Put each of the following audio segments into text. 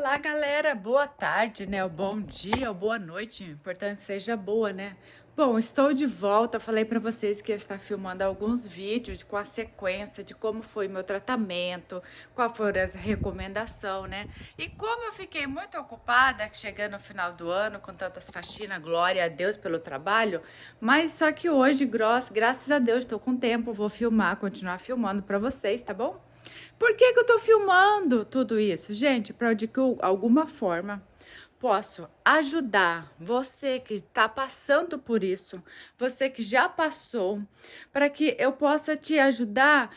Olá, galera. Boa tarde, né? Ou bom dia, ou boa noite. Importante que seja boa, né? Bom, estou de volta. Falei para vocês que ia estar filmando alguns vídeos com a sequência de como foi meu tratamento, qual foram as recomendações, né? E como eu fiquei muito ocupada chegando no final do ano com tantas faxinas, glória a Deus pelo trabalho, mas só que hoje, graças a Deus, estou com tempo, vou filmar, continuar filmando para vocês, tá bom? Por que que eu tô filmando tudo isso? Gente, para de que eu, alguma forma, posso ajudar você que está passando por isso, você que já passou, para que eu possa te ajudar,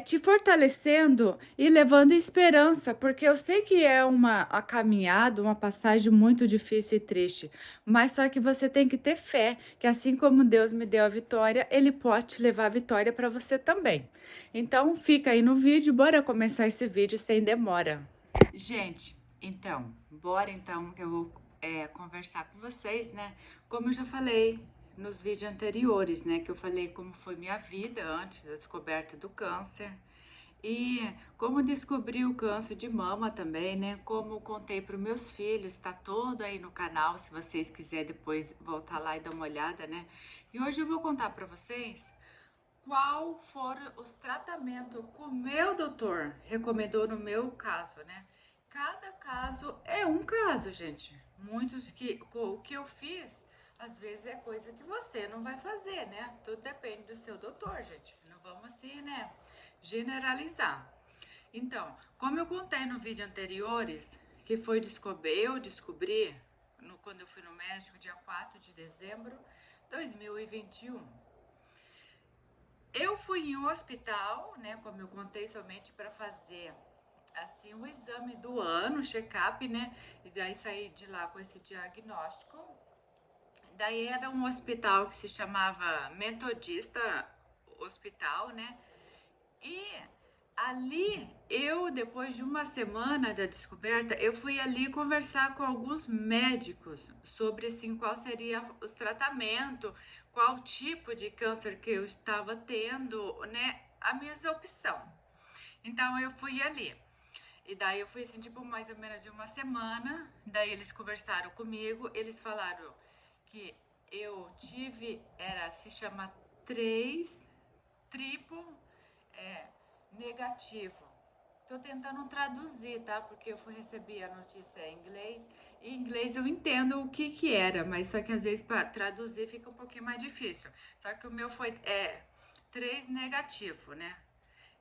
te fortalecendo e levando esperança, porque eu sei que é uma caminhada, uma passagem muito difícil e triste, mas só que você tem que ter fé, que assim como Deus me deu a vitória, Ele pode te levar a vitória para você também. Então, fica aí no vídeo, bora começar esse vídeo sem demora. Gente, então, bora então que eu vou conversar com vocês, né? Como eu já falei nos vídeos anteriores, né? Que eu falei como foi minha vida antes da descoberta do câncer. E como descobri o câncer de mama também, né? Como contei para os meus filhos, tá todo aí no canal, se vocês quiserem depois voltar lá e dar uma olhada, né? E hoje eu vou contar para vocês qual foram os tratamentos que o meu doutor recomendou no meu caso, né? Cada caso é um caso, gente. Muitos que o que eu fiz, às vezes é coisa que você não vai fazer, né? Tudo depende do seu doutor, gente. Não vamos assim, né? Generalizar. Então, como eu contei no vídeo anteriores, que foi eu descobri quando eu fui no médico dia 4 de dezembro de 2021. Eu fui em um hospital, né, como eu contei, somente para fazer assim o exame do ano, check-up, né? E daí saí de lá com esse diagnóstico. Daí era um hospital que se chamava Metodista Hospital, né? E ali eu, depois de uma semana da descoberta, eu fui ali conversar com alguns médicos sobre assim, qual seria os tratamentos, qual tipo de câncer que eu estava tendo, né? A minha opção. Então eu fui ali. E daí eu fui assim, tipo, mais ou menos de uma semana. Daí eles conversaram comigo, eles falaram que eu tive, se chama 3 triplo é, negativo. Tô tentando traduzir, tá? Porque eu fui receber a notícia em inglês. Em inglês eu entendo o que que era, mas só que às vezes para traduzir fica um pouquinho mais difícil. Só que o meu foi 3 negativo, né?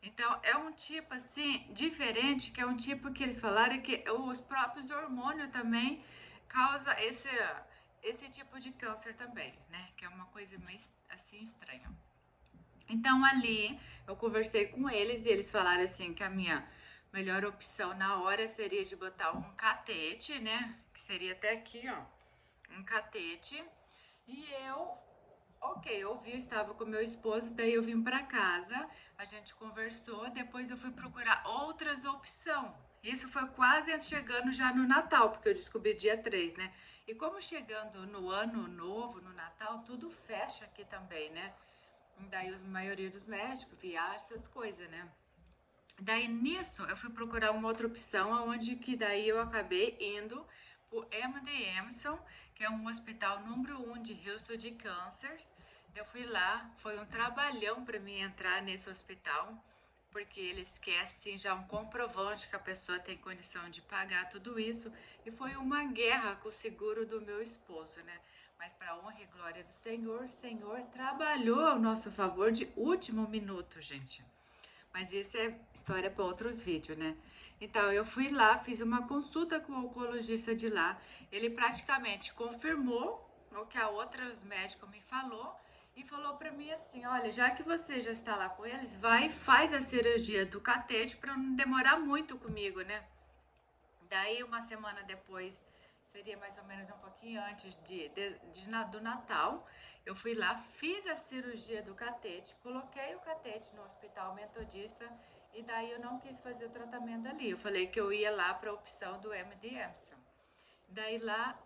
Então é um tipo assim diferente, que é um tipo que eles falaram que os próprios hormônios também causa esse tipo de câncer também, né? Que é uma coisa meio assim estranha. Então ali eu conversei com eles e eles falaram assim que a minha melhor opção na hora seria de botar um catete, né? Que seria até aqui, ó, um catete. E ok, eu vi, eu estava com meu esposo, daí eu vim para casa, a gente conversou, depois eu fui procurar outras opções. Isso foi quase chegando já no Natal, porque eu descobri dia 3, né? E como chegando no ano novo, no Natal, tudo fecha aqui também, né? Daí a maioria dos médicos, viagem, essas coisas, né? Daí nisso eu fui procurar uma outra opção, aonde que daí eu acabei indo pro MD Emerson, que é um hospital número 1 de Houston de câncer. Eu fui lá, foi um trabalhão para mim entrar nesse hospital, porque eles querem assim, já um comprovante que a pessoa tem condição de pagar tudo isso. E foi uma guerra com o seguro do meu esposo, né? Mas para honra e glória do Senhor, o Senhor trabalhou ao nosso favor de último minuto, gente. Mas isso é história para outros vídeos, né? Então, eu fui lá, fiz uma consulta com o oncologista de lá. Ele praticamente confirmou o que a outros médicos me falou e falou para mim assim: olha, já que você já está lá com eles, vai e faz a cirurgia do catete para não demorar muito comigo, né? Daí, uma semana depois, seria mais ou menos um pouquinho antes do Natal, eu fui lá, fiz a cirurgia do catete, coloquei o catete no hospital metodista e daí eu não quis fazer o tratamento ali. Eu falei que eu ia lá para a opção do MD Anderson. Daí lá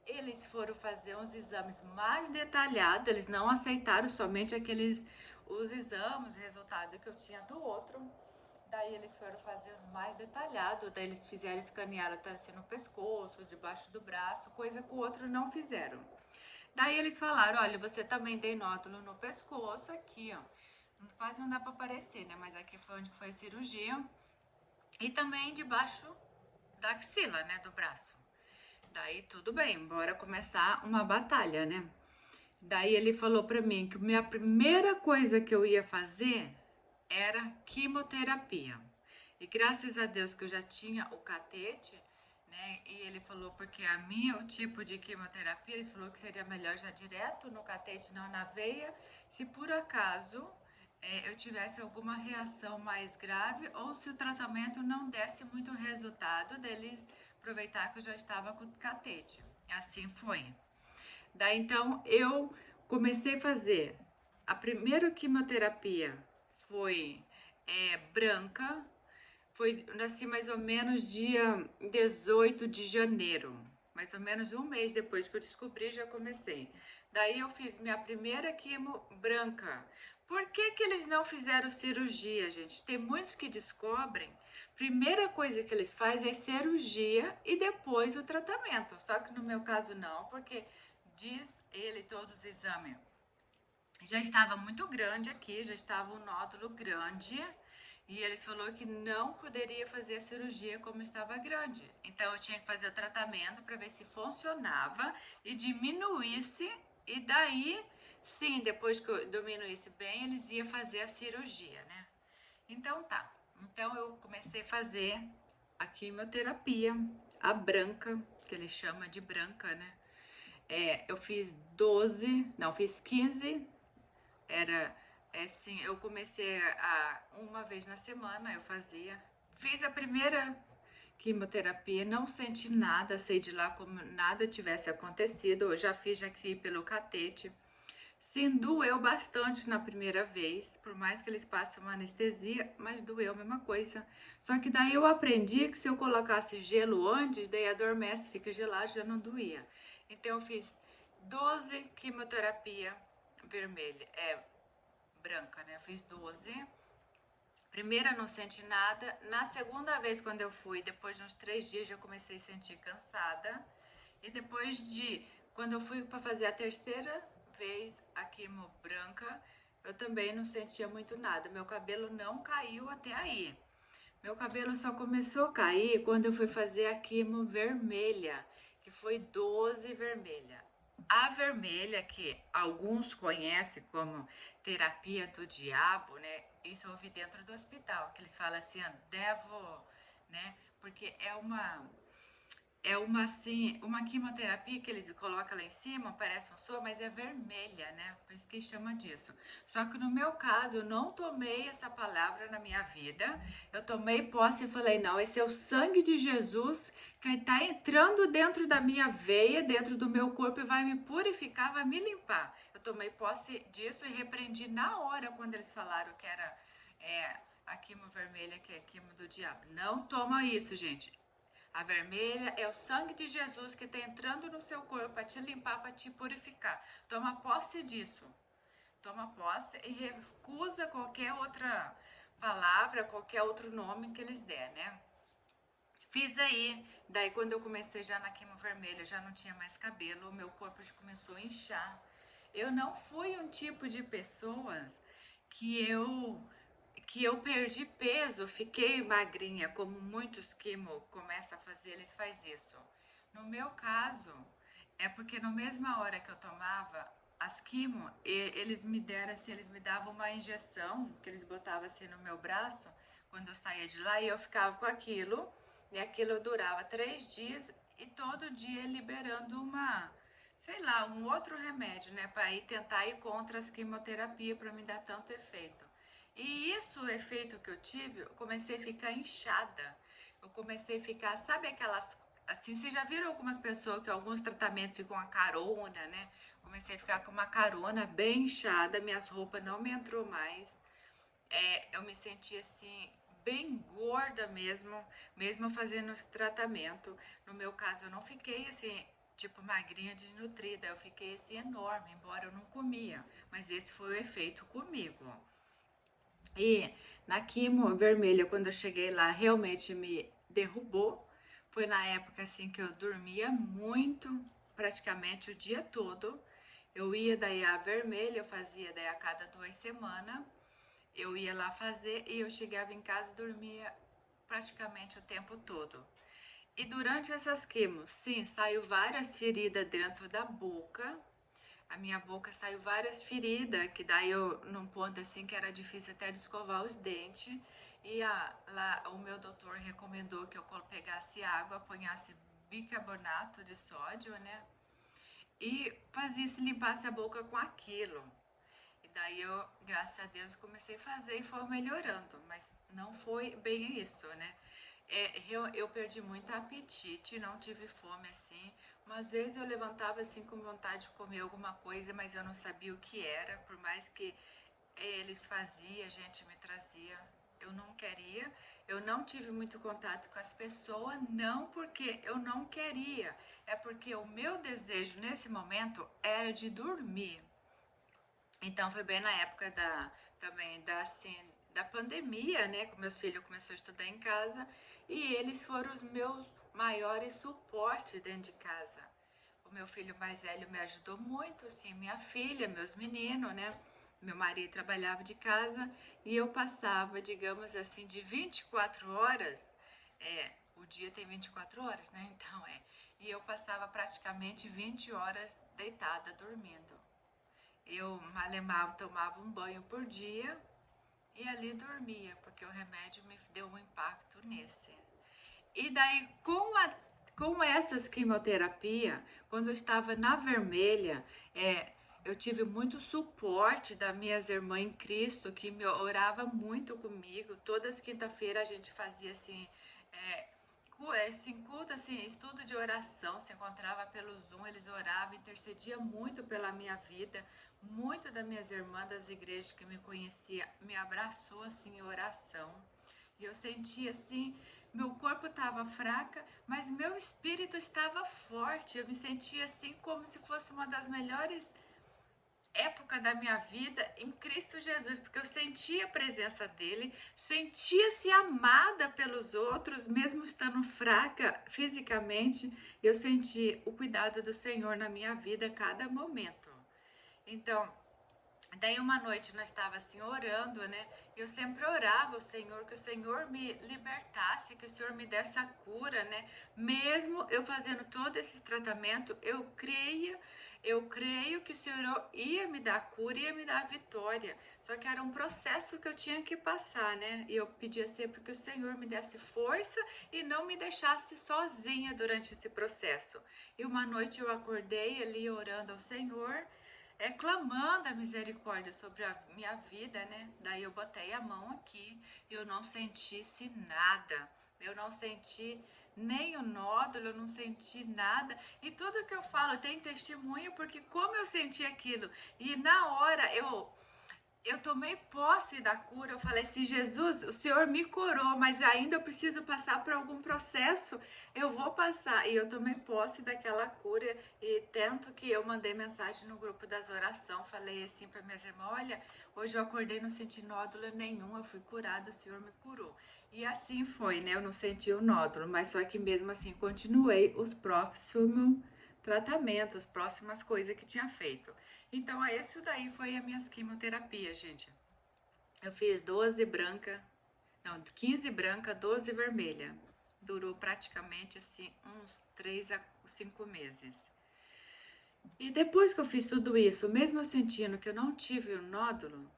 eles foram fazer uns exames mais detalhados, eles não aceitaram somente os exames, resultado que eu tinha do outro. Daí eles foram fazer os mais detalhados, daí eles fizeram escanear até assim no pescoço, debaixo do braço, coisa que o outro não fizeram. Daí eles falaram, olha, você também tem nódulo no pescoço, aqui, ó. Quase não dá pra aparecer, né? Mas aqui foi onde foi a cirurgia. E também debaixo da axila, né? Do braço. Daí tudo bem, bora começar uma batalha, né? Daí ele falou pra mim que a minha primeira coisa que eu ia fazer era quimioterapia. E graças a Deus que eu já tinha o catete, né? E ele falou porque a minha, o tipo de quimioterapia, ele falou que seria melhor já direto no catete, não na veia, se por acaso eu tivesse alguma reação mais grave ou se o tratamento não desse muito resultado deles aproveitar que eu já estava com o catete. Assim foi. Daí então eu comecei a fazer a primeira quimioterapia foi branca, foi nasci mais ou menos dia 18 de janeiro, mais ou menos um mês depois que eu descobri, já comecei. Daí eu fiz minha primeira quimo branca. Por que que eles não fizeram cirurgia, gente? Tem muitos que descobrem, primeira coisa que eles fazem é cirurgia e depois o tratamento. Só que no meu caso não, porque diz ele todos os exames já estava muito grande aqui, já estava um nódulo grande e eles falou que não poderia fazer a cirurgia como estava grande. Então eu tinha que fazer o tratamento para ver se funcionava e diminuísse e daí, sim, depois que eu diminuísse bem, eles iam fazer a cirurgia, né? Então tá. Então eu comecei a fazer a quimioterapia, a branca, que ele chama de branca, né? Eu fiz 12, não, fiz 15. Era assim, eu comecei a uma vez na semana eu fazia. Fiz a primeira quimioterapia, não senti nada, saí de lá como nada tivesse acontecido. Eu já fiz aqui pelo catete. Sim, doeu bastante na primeira vez, por mais que eles passem uma anestesia, mas doeu a mesma coisa. Só que daí eu aprendi que se eu colocasse gelo antes, daí adormece, fica gelado, já não doía. Então eu fiz 12 quimioterapia vermelha, branca, né? Eu fiz 12. Primeira não senti nada. Na segunda vez, quando eu fui, depois de uns 3 dias, já comecei a sentir cansada. E depois de, quando eu fui para fazer a terceira vez a quimo branca, eu também não sentia muito nada. Meu cabelo não caiu até aí. Meu cabelo só começou a cair quando eu fui fazer a quimo vermelha, que foi 12 vermelha. A vermelha, que alguns conhecem como terapia do diabo, né? Isso eu ouvi dentro do hospital, que eles falam assim, devo, né? Porque é uma assim, uma quimioterapia que eles colocam lá em cima, parece um soro, mas é vermelha, né? Por isso que chama disso. Só que no meu caso, eu não tomei essa palavra na minha vida. Eu tomei posse e falei, não, esse é o sangue de Jesus que está entrando dentro da minha veia, dentro do meu corpo e vai me purificar, vai me limpar. Eu tomei posse disso e repreendi na hora quando eles falaram que era a quimo vermelha, que é quimo do diabo. Não toma isso, gente. A vermelha é o sangue de Jesus que está entrando no seu corpo para te limpar, para te purificar. Toma posse disso. Toma posse e recusa qualquer outra palavra, qualquer outro nome que eles der, né? Fiz aí, daí quando eu comecei já na quimo vermelha, já não tinha mais cabelo, o meu corpo já começou a inchar. Eu não fui um tipo de pessoa que eu que eu perdi peso, fiquei magrinha, como muitos quimo começam a fazer, eles fazem isso. No meu caso, é porque na mesma hora que eu tomava as quimo, eles me deram assim, eles me davam uma injeção, que eles botavam assim no meu braço, quando eu saía de lá, e eu ficava com aquilo, e aquilo durava 3 dias, e todo dia liberando sei lá, um outro remédio, né, para ir tentar ir contra as quimioterapia para me dar tanto efeito. E isso, o efeito que eu tive, eu comecei a ficar inchada. Eu comecei a ficar, sabe aquelas, assim, vocês já viram algumas pessoas que alguns tratamentos ficam uma carona, né? Comecei a ficar com uma carona bem inchada, minhas roupas não me entrou mais. Eu me senti assim, bem gorda mesmo, mesmo fazendo esse tratamento. No meu caso, eu não fiquei assim, tipo magrinha, desnutrida, eu fiquei assim enorme, embora eu não comia. Mas esse foi o efeito comigo. E na quimo vermelha, quando eu cheguei lá, realmente me derrubou. Foi na época assim que eu dormia muito, praticamente o dia todo. Eu ia daí a vermelha, eu fazia daí a cada 2 semanas. Eu ia lá fazer e eu chegava em casa e dormia praticamente o tempo todo. E durante essas quimos, sim, saiu várias feridas dentro da boca. A minha boca saiu várias feridas, que daí eu, num ponto assim que era difícil até de escovar os dentes. E lá o meu doutor recomendou que eu pegasse água, apanhasse bicarbonato de sódio, né? E fazia-se, limpasse a boca com aquilo. E daí eu, graças a Deus, comecei a fazer e foi melhorando, mas não foi bem isso, né? Eu perdi muito apetite, não tive fome assim. Umas vezes eu levantava assim com vontade de comer alguma coisa, mas eu não sabia o que era, por mais que eles faziam, a gente me trazia. Eu não queria, eu não tive muito contato com as pessoas, não porque eu não queria, é porque o meu desejo nesse momento era de dormir. Então foi bem na época também assim, da pandemia, né? Que meus filhos começaram a estudar em casa e eles foram os meus maiores suportes dentro de casa. O meu filho mais velho me ajudou muito, assim, minha filha, meus meninos, né? Meu marido trabalhava de casa e eu passava, digamos assim, de 24 horas. O dia tem 24 horas, né? Então E eu passava praticamente 20 horas deitada, dormindo. Eu malemava, tomava um banho por dia e ali dormia, porque o remédio me deu um impacto nesse. E daí, com essas quimioterapia, quando eu estava na vermelha, eu tive muito suporte das minhas irmãs em Cristo, que me orava muito comigo. Todas as quinta-feiras a gente fazia assim, culto, assim, estudo de oração, se encontrava pelo Zoom, eles oravam, intercedia muito pela minha vida. Muito das minhas irmãs das igrejas que me conhecia me abraçou assim em oração. E eu sentia assim, meu corpo estava fraca, mas meu espírito estava forte. Eu me sentia assim como se fosse uma das melhores época da minha vida em Cristo Jesus, porque eu sentia a presença dele, sentia-se amada pelos outros, mesmo estando fraca fisicamente, eu senti o cuidado do Senhor na minha vida a cada momento. Então, daí uma noite nós estava assim orando, né? Eu sempre orava ao Senhor, que o Senhor me libertasse, que o Senhor me desse a cura, né? Mesmo eu fazendo todo esse tratamento, eu creio que o Senhor ia me dar a cura, ia me dar a vitória. Só que era um processo que eu tinha que passar, né? E eu pedia sempre que o Senhor me desse força e não me deixasse sozinha durante esse processo. E uma noite eu acordei ali orando ao Senhor, clamando a misericórdia sobre a minha vida, né? Daí eu botei a mão aqui e eu não sentisse nada. Eu não senti nem o nódulo, eu não senti nada. E tudo que eu falo tem testemunho, porque como eu senti aquilo. E na hora eu tomei posse da cura, eu falei assim, Jesus, o Senhor me curou, mas ainda eu preciso passar por algum processo, eu vou passar. E eu tomei posse daquela cura e tanto que eu mandei mensagem no grupo das orações, falei assim para minhas irmãs, olha, hoje eu acordei, não senti nódulo nenhum, eu fui curada, o Senhor me curou. E assim foi, né? Eu não senti o nódulo, mas só que mesmo assim continuei os próximos tratamentos, as próximas coisas que tinha feito. Então, esse daí foi a minha quimioterapia, gente. Eu fiz 12 branca, não, 15 branca, 12 vermelha. Durou praticamente assim uns 3 a 5 meses. E depois que eu fiz tudo isso, mesmo eu sentindo que eu não tive o nódulo,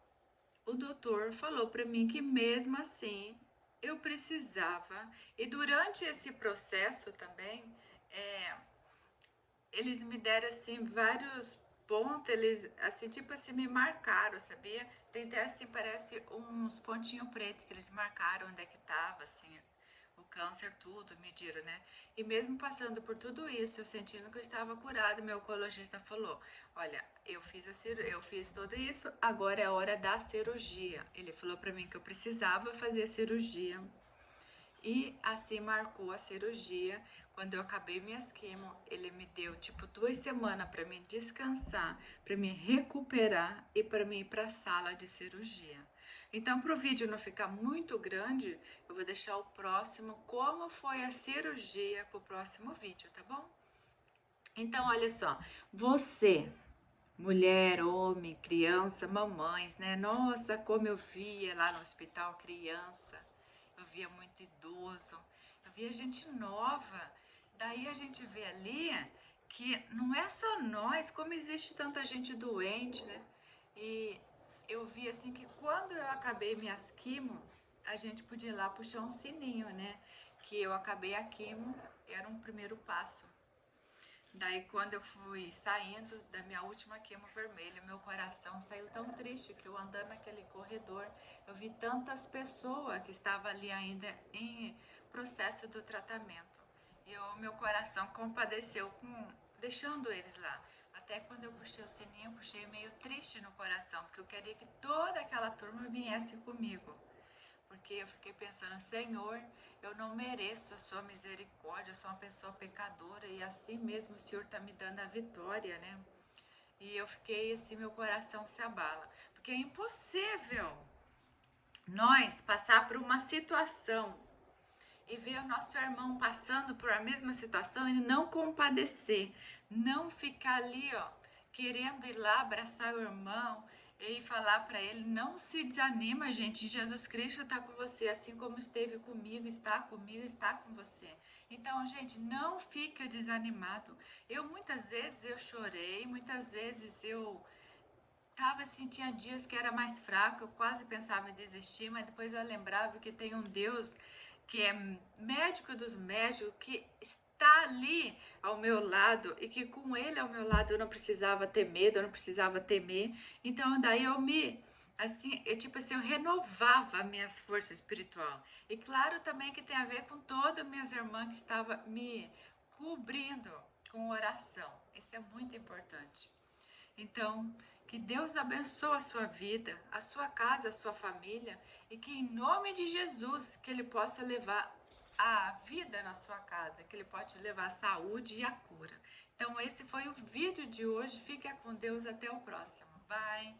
o doutor falou para mim que mesmo assim eu precisava. E durante esse processo também, é, eles me deram assim vários pontos, eles assim, tipo assim, me marcaram, sabia? Tem até assim, parece uns pontinhos pretos que eles marcaram onde é que tava, assim, o câncer, tudo, mediram, né? E mesmo passando por tudo isso, eu sentindo que eu estava curada, meu oncologista falou: olha, eu fiz tudo isso, agora é a hora da cirurgia. Ele falou para mim que eu precisava fazer a cirurgia e assim marcou a cirurgia. Quando eu acabei minhas quimo, ele me deu tipo 2 semanas para mim descansar, para me recuperar e para mim ir para a sala de cirurgia. Então, para o vídeo não ficar muito grande, eu vou deixar o próximo, como foi a cirurgia, para o próximo vídeo, tá bom? Então, olha só, você, mulher, homem, criança, mamães, né? Nossa, como eu via lá no hospital criança, eu via muito idoso, eu via gente nova. Daí a gente vê ali que não é só nós, como existe tanta gente doente, né? E eu vi assim que quando eu acabei minhas quimo, a gente podia ir lá puxar um sininho, né? Que eu acabei a quimo, era um primeiro passo. Daí, quando eu fui saindo da minha última quimo vermelha, meu coração saiu tão triste que eu andando naquele corredor, eu vi tantas pessoas que estavam ali ainda em processo do tratamento. E meu coração compadeceu deixando eles lá. Até quando eu puxei o sininho, eu puxei meio triste no coração, porque eu queria que toda aquela turma viesse comigo. Porque eu fiquei pensando, Senhor, eu não mereço a sua misericórdia, eu sou uma pessoa pecadora e assim mesmo o Senhor está me dando a vitória, né? E eu fiquei assim, meu coração se abala. Porque é impossível nós passar por uma situação e ver o nosso irmão passando por a mesma situação e não compadecer, não ficar ali, ó, querendo ir lá abraçar o irmão e falar para ele, não se desanima, gente, Jesus Cristo está com você, assim como esteve comigo, está com você. Então, gente, não fica desanimado. Muitas vezes eu chorei, muitas vezes eu tava assim, tinha dias que era mais fraco, eu quase pensava em desistir, mas depois eu lembrava que tem um Deus que é médico dos médicos, que está ali ao meu lado e que com ele ao meu lado eu não precisava ter medo, eu não precisava temer. Então daí assim, tipo assim, eu renovava as minhas forças espiritual. E claro também que tem a ver com todas as minhas irmãs que estavam me cobrindo com oração. Isso é muito importante. Então, que Deus abençoe a sua vida, a sua casa, a sua família e que em nome de Jesus que Ele possa levar a vida na sua casa, que Ele pode levar a saúde e a cura. Então, esse foi o vídeo de hoje. Fique com Deus, até o próximo. Bye!